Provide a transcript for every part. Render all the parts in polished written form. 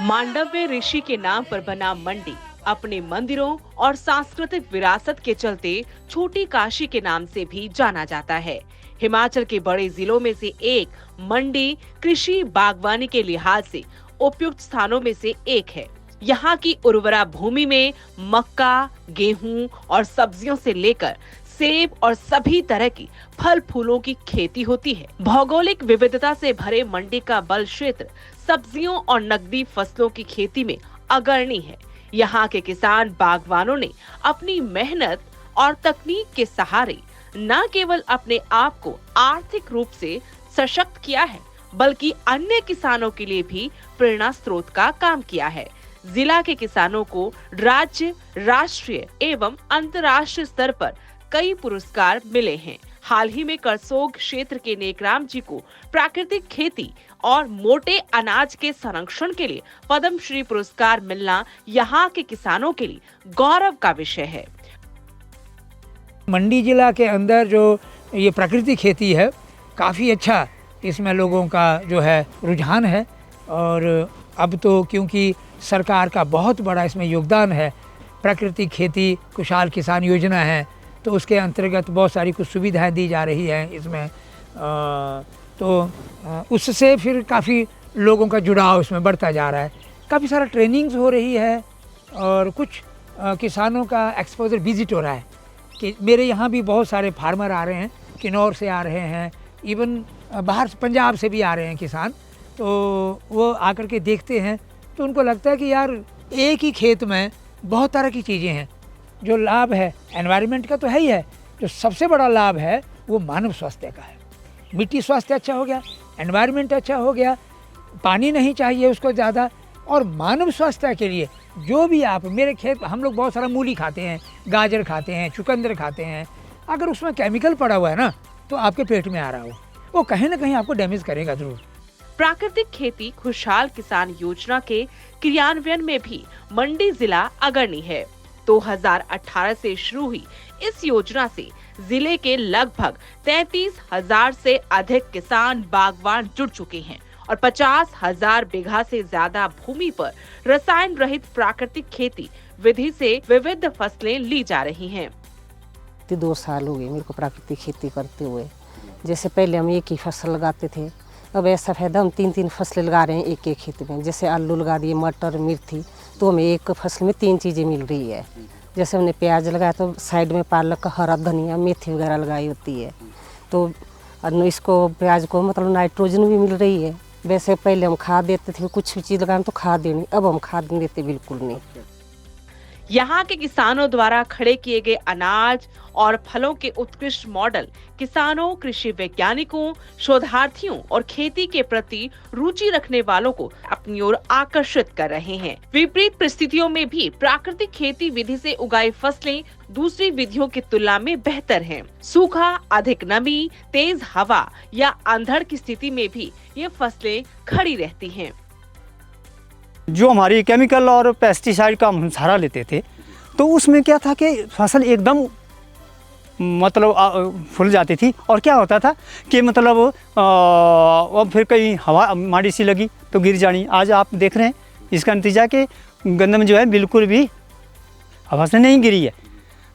मांडव्य ऋषि के नाम पर बना मंडी अपने मंदिरों और सांस्कृतिक विरासत के चलते छोटी काशी के नाम से भी जाना जाता है। हिमाचल के बड़े जिलों में से एक मंडी कृषि बागवानी के लिहाज से उपयुक्त स्थानों में से एक है। यहाँ की उर्वरा भूमि में मक्का, गेहूं और सब्जियों से लेकर सेब और सभी तरह की फल फूलों की खेती होती है। भौगोलिक विविधता से भरे मंडी का बल क्षेत्र सब्जियों और नकदी फसलों की खेती में अग्रणी है। यहाँ के किसान बागवानों ने अपनी मेहनत और तकनीक के सहारे न केवल अपने आप को आर्थिक रूप से सशक्त किया है, बल्कि अन्य किसानों के लिए भी प्रेरणा स्रोत का काम किया है। जिला के किसानों को राज्य, राष्ट्रीय एवं अंतर्राष्ट्रीय स्तर पर कई पुरस्कार मिले हैं। हाल ही में करसोग क्षेत्र के नेकराम जी को प्राकृतिक खेती और मोटे अनाज के संरक्षण के लिए पद्म श्री पुरस्कार मिलना यहाँ के किसानों के लिए गौरव का विषय है। मंडी जिला के अंदर जो ये प्राकृतिक खेती है, काफ़ी अच्छा इसमें लोगों का जो है रुझान है। और अब तो क्योंकि सरकार का बहुत बड़ा इसमें योगदान है, प्राकृतिक खेती खुशहाल किसान योजना है, तो उसके अंतर्गत बहुत सारी कुछ सुविधाएं दी जा रही हैं इसमें। तो उससे फिर काफ़ी लोगों का जुड़ाव इसमें बढ़ता जा रहा है। काफ़ी सारा ट्रेनिंग्स हो रही है और कुछ किसानों का एक्सपोजर विजिट हो रहा है कि मेरे यहाँ भी बहुत सारे फार्मर आ रहे हैं, किन्नौर से आ रहे हैं, इवन बाहर से पंजाब से भी आ रहे हैं किसान। तो वो आकर के देखते हैं तो उनको लगता है कि यार एक ही खेत में बहुत तरह की चीज़ें हैं। जो लाभ है एनवायरनमेंट का तो है ही है, जो सबसे बड़ा लाभ है वो मानव स्वास्थ्य का है। मिट्टी स्वास्थ्य अच्छा हो गया, एनवायरनमेंट अच्छा हो गया, पानी नहीं चाहिए उसको ज़्यादा। और मानव स्वास्थ्य के लिए जो भी आप मेरे खेत, हम लोग बहुत सारा मूली खाते हैं, गाजर खाते हैं, चुकंदर खाते हैं, अगर उसमें केमिकल पड़ा हुआ है ना तो आपके पेट में आ रहा हो, वो कहीं ना कहीं आपको डैमेज करेगा जरूर। प्राकृतिक खेती खुशहाल किसान योजना के क्रियान्वयन में भी मंडी जिला अग्रणी है। 2018 से शुरू हुई इस योजना से जिले के लगभग 33,000 से अधिक किसान बागवान जुड़ चुके हैं और 50,000 बीघा से ज्यादा भूमि पर रसायन रहित प्राकृतिक खेती विधि से विविध फसलें ली जा रही हैं। 2 साल हो गए मेरे को प्राकृतिक खेती करते हुए। जैसे पहले हम एक ही फसल लगाते थे, अब ऐसा फायदा हम 3 फसलें लगा रहे हैं एक एक खेत में। जैसे आलू लगा दिए, मटर, मिर्ची, तो हमें एक फसल में 3 चीज़ें मिल रही है। जैसे हमने प्याज लगाया तो साइड में पालक, हरा धनिया, मेथी वगैरह लगाई होती है, तो इसको प्याज को मतलब नाइट्रोजन भी मिल रही है। वैसे पहले हम खाद देते थे, कुछ भी चीज़ लगाएं तो खाद देनी, अब हम खाद नहीं देते बिल्कुल नहीं। यहाँ के किसानों द्वारा खड़े किए गए अनाज और फलों के उत्कृष्ट मॉडल किसानों, कृषि वैज्ञानिकों, शोधार्थियों और खेती के प्रति रुचि रखने वालों को अपनी ओर आकर्षित कर रहे हैं। विपरीत परिस्थितियों में भी प्राकृतिक खेती विधि से उगाई फसलें दूसरी विधियों की तुलना में बेहतर हैं। सूखा, अधिक नमी, तेज हवा या अंधड़ की स्थिति में भी ये फसलें खड़ी रहती हैं। जो हमारी केमिकल और पेस्टिसाइड का हम सहारा लेते थे तो उसमें क्या था कि फसल एकदम मतलब फूल जाती थी। और क्या होता था कि मतलब अब फिर कहीं हवा माड़ी सी लगी तो गिर जानी। आज आप देख रहे हैं इसका नतीजा कि गंदम जो है बिल्कुल भी हवा से नहीं गिरी है।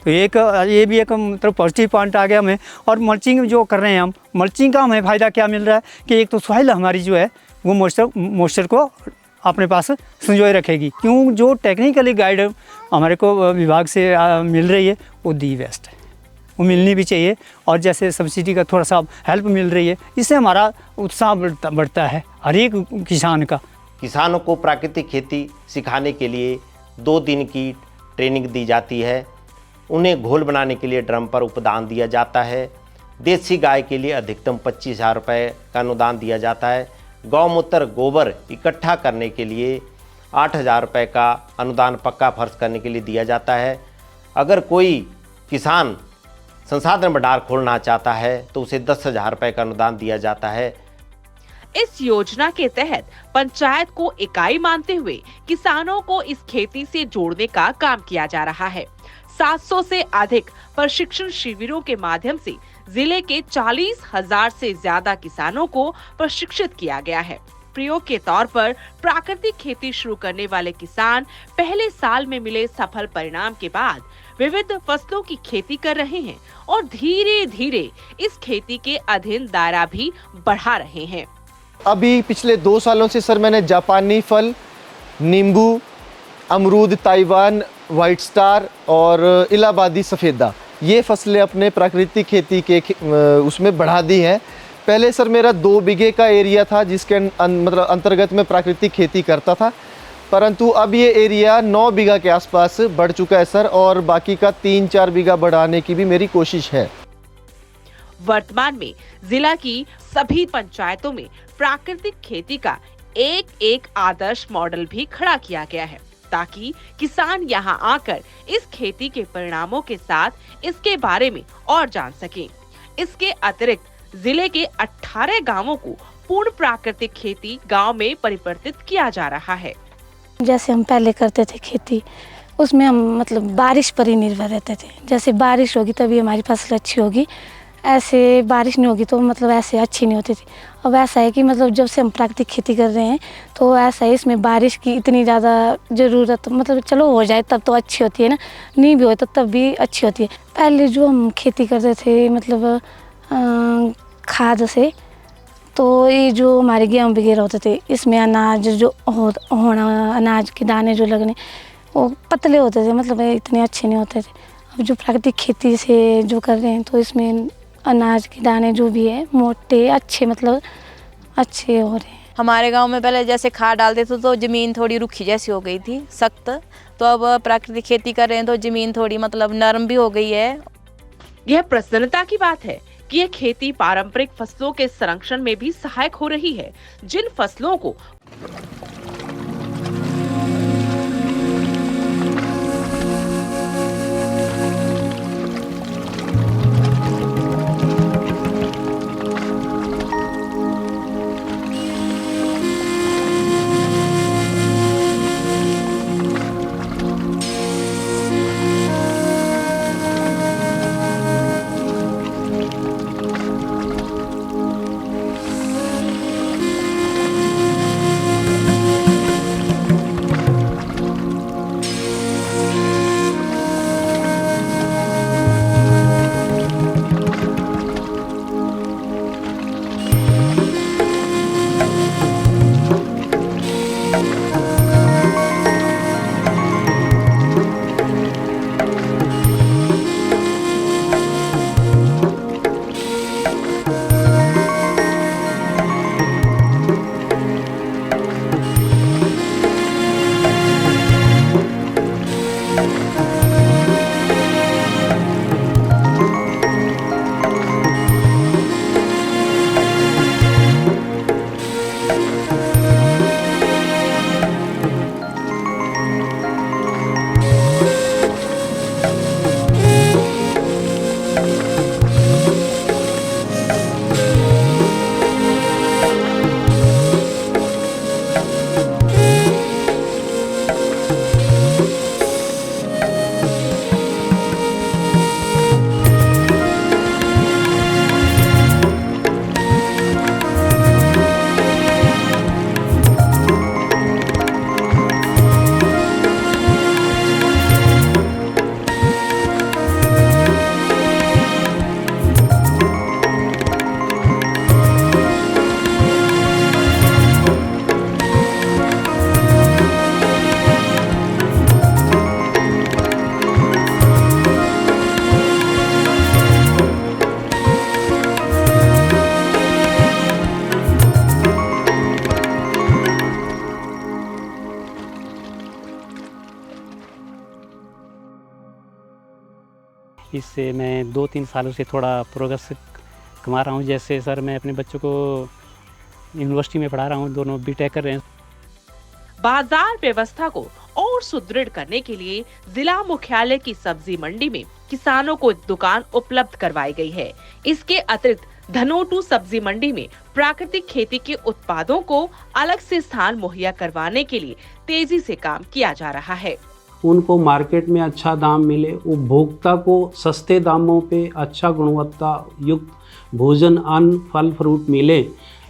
तो ये भी एक मतलब पॉजिटिव पॉइंट आ गया हमें। और मल्चिंग जो कर रहे हैं हम, मल्चिंग का हमें फ़ायदा क्या मिल रहा है कि एक तो सॉइल हमारी जो है वो मॉइस्चर को अपने पास संजोए रखेगी। क्यों, जो टेक्निकली गाइड हमारे को विभाग से मिल रही है वो दी बेस्ट है, वो मिलनी भी चाहिए। और जैसे सब्सिडी का थोड़ा सा हेल्प मिल रही है, इससे हमारा उत्साह बढ़ता है हर एक किसान का। किसानों को प्राकृतिक खेती सिखाने के लिए 2 दिन की ट्रेनिंग दी जाती है। उन्हें घोल बनाने के लिए ड्रम पर उपदान दिया जाता है। देसी गाय के लिए अधिकतम 25,000 रुपये का अनुदान दिया जाता है। गौमूत्र, गोबर इकट्ठा करने के लिए 8,000 रुपये का अनुदान पक्का फर्श करने के लिए दिया जाता है। अगर कोई किसान संसाधन भंडार खोलना चाहता है तो उसे 10,000 रुपये का अनुदान दिया जाता है। इस योजना के तहत पंचायत को इकाई मानते हुए किसानों को इस खेती से जोड़ने का काम किया जा रहा है। 700 से अधिक प्रशिक्षण शिविरों के माध्यम से जिले के 40,000 से ज्यादा किसानों को प्रशिक्षित किया गया है। प्रयोग के तौर पर प्राकृतिक खेती शुरू करने वाले किसान पहले साल में मिले सफल परिणाम के बाद विविध फसलों की खेती कर रहे हैं और धीरे धीरे इस खेती के अधीन दायरा भी बढ़ा रहे हैं। अभी पिछले 2 सालों से सर मैंने जापानी फल, नींबू, अमरूद, ताइवान वाइट स्टार और इलाहाबादी सफ़ेदा ये फसलें अपने प्राकृतिक खेती के उसमें बढ़ा दी हैं। पहले सर मेरा 2 बीघे का एरिया था जिसके मतलब अंतर्गत में प्राकृतिक खेती करता था, परंतु अब ये एरिया 9 बीघा के आसपास बढ़ चुका है सर, और बाकी का 3-4 बीघा बढ़ाने की भी मेरी कोशिश है। वर्तमान में जिला की सभी पंचायतों में प्राकृतिक खेती का एक आदर्श मॉडल भी खड़ा किया गया है ताकि किसान यहां आकर इस खेती के परिणामों के साथ इसके बारे में और जान सकें। इसके अतिरिक्त जिले के 18 गांवों को पूर्ण प्राकृतिक खेती गांव में परिवर्तित किया जा रहा है। जैसे हम पहले करते थे खेती, उसमें हम मतलब बारिश पर ही निर्भर रहते थे। जैसे बारिश होगी तभी हमारी फसल अच्छी होगी, ऐसे बारिश नहीं होगी तो मतलब ऐसे अच्छी नहीं होती थी। अब ऐसा है कि मतलब जब से हम प्राकृतिक खेती कर रहे हैं तो ऐसा है इसमें बारिश की इतनी ज़्यादा ज़रूरत, मतलब चलो हो जाए तब तो अच्छी होती है ना, नहीं भी हो तो तब भी अच्छी होती है। पहले जो हम खेती करते थे मतलब खाद से, तो ये जो हमारे गेहूँ वगैरह होते थे इसमें अनाज जो होना अनाज के दाने जो लगने वो पतले होते थे, मतलब इतने अच्छे नहीं होते थे। अब जो प्राकृतिक खेती से जो कर रहे हैं तो इसमें अनाज के दाने जो भी है मोटे अच्छे, मतलब अच्छे हो रहे हैं। हमारे गांव में पहले जैसे खाद डालते थे तो ज़मीन थोड़ी रुखी जैसी हो गई थी, सख्त, तो अब प्राकृतिक खेती कर रहे हैं तो ज़मीन थोड़ी मतलब नरम भी हो गई है। यह प्रसन्नता की बात है कि यह खेती पारंपरिक फसलों के संरक्षण में भी सहायक हो रही है, जिन फसलों को इससे मैं 2-3 सालों से थोड़ा प्रोग्रेस कमा रहा हूँ। जैसे सर मैं अपने बच्चों को यूनिवर्सिटी में पढ़ा रहा हूँ, दोनों बीटेक कर रहे हैं। बाजार व्यवस्था को और सुदृढ़ करने के लिए जिला मुख्यालय की सब्जी मंडी में किसानों को एक दुकान उपलब्ध करवाई गई है। इसके अतिरिक्त धनोटू सब्जी मंडी में प्राकृतिक खेती के उत्पादों को अलग से स्थान मुहैया करवाने के लिए तेजी से काम किया जा रहा है। उनको मार्केट में अच्छा दाम मिले, उपभोक्ता को सस्ते दामों पे अच्छा गुणवत्ता युक्त भोजन, अन्न, फल फ्रूट मिले,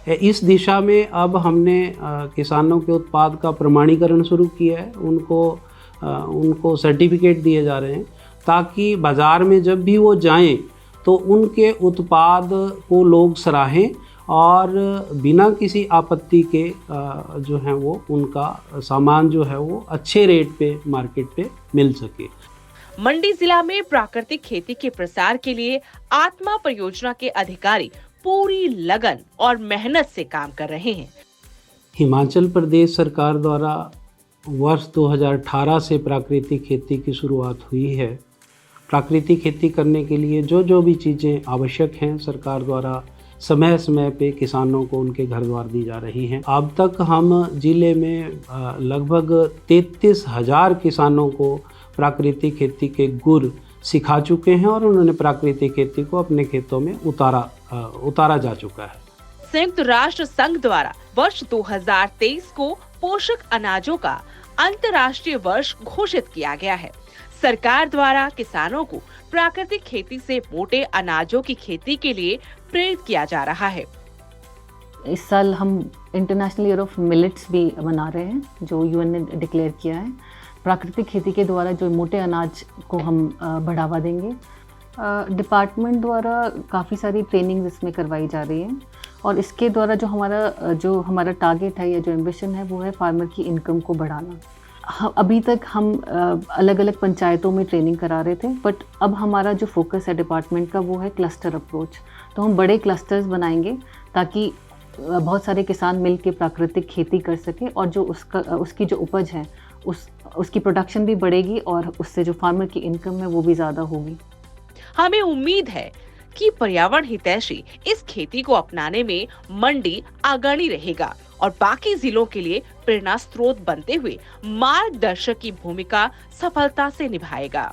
इस दिशा में अब हमने किसानों के उत्पाद का प्रमाणीकरण शुरू किया है। उनको सर्टिफिकेट दिए जा रहे हैं ताकि बाज़ार में जब भी वो जाएं तो उनके उत्पाद को लोग सराहें और बिना किसी आपत्ति के जो है वो उनका सामान जो है वो अच्छे रेट पे मार्केट पे मिल सके। मंडी जिला में प्राकृतिक खेती के प्रसार के लिए आत्मा परियोजना के अधिकारी पूरी लगन और मेहनत से काम कर रहे हैं। हिमाचल प्रदेश सरकार द्वारा वर्ष 2018 से प्राकृतिक खेती की शुरुआत हुई है। प्राकृतिक खेती करने के लिए जो भी चीज़ें आवश्यक हैं सरकार द्वारा समय समय पे किसानों को उनके घर द्वार दी जा रही हैं। अब तक हम जिले में लगभग 33,000 किसानों को प्राकृतिक खेती के गुर सिखा चुके हैं और उन्होंने प्राकृतिक खेती को अपने खेतों में उतारा जा चुका है। संयुक्त राष्ट्र संघ द्वारा वर्ष 2023 को पोषक अनाजों का अंतर्राष्ट्रीय वर्ष घोषित किया गया है। सरकार द्वारा किसानों को प्राकृतिक खेती से मोटे अनाजों की खेती के लिए प्रेरित किया जा रहा है। इस साल हम इंटरनेशनल ईयर ऑफ मिलेट्स भी मना रहे हैं, जो यूएन ने डिक्लेयर किया है। प्राकृतिक खेती के द्वारा जो मोटे अनाज को हम बढ़ावा देंगे। डिपार्टमेंट द्वारा काफ़ी सारी ट्रेनिंग इसमें करवाई जा रही है और इसके द्वारा जो हमारा टारगेट है या जो एम्बिशन है वो है फार्मर की इनकम को बढ़ाना। अभी तक हम अलग अलग पंचायतों में ट्रेनिंग करा रहे थे, बट अब हमारा जो फोकस है डिपार्टमेंट का वो है क्लस्टर अप्रोच। तो हम बड़े क्लस्टर्स बनाएंगे ताकि बहुत सारे किसान मिल के प्राकृतिक खेती कर सकें और जो उसकी जो उपज है उसकी प्रोडक्शन भी बढ़ेगी और उससे जो फार्मर की इनकम है वो भी ज़्यादा होगी। हमें उम्मीद है कि पर्यावरण हितैषी इस खेती को अपनाने में मंडी अग्रणी रहेगा और बाकी जिलों के लिए प्रेरणा स्रोत बनते हुए मार्गदर्शक की भूमिका सफलता से निभाएगा।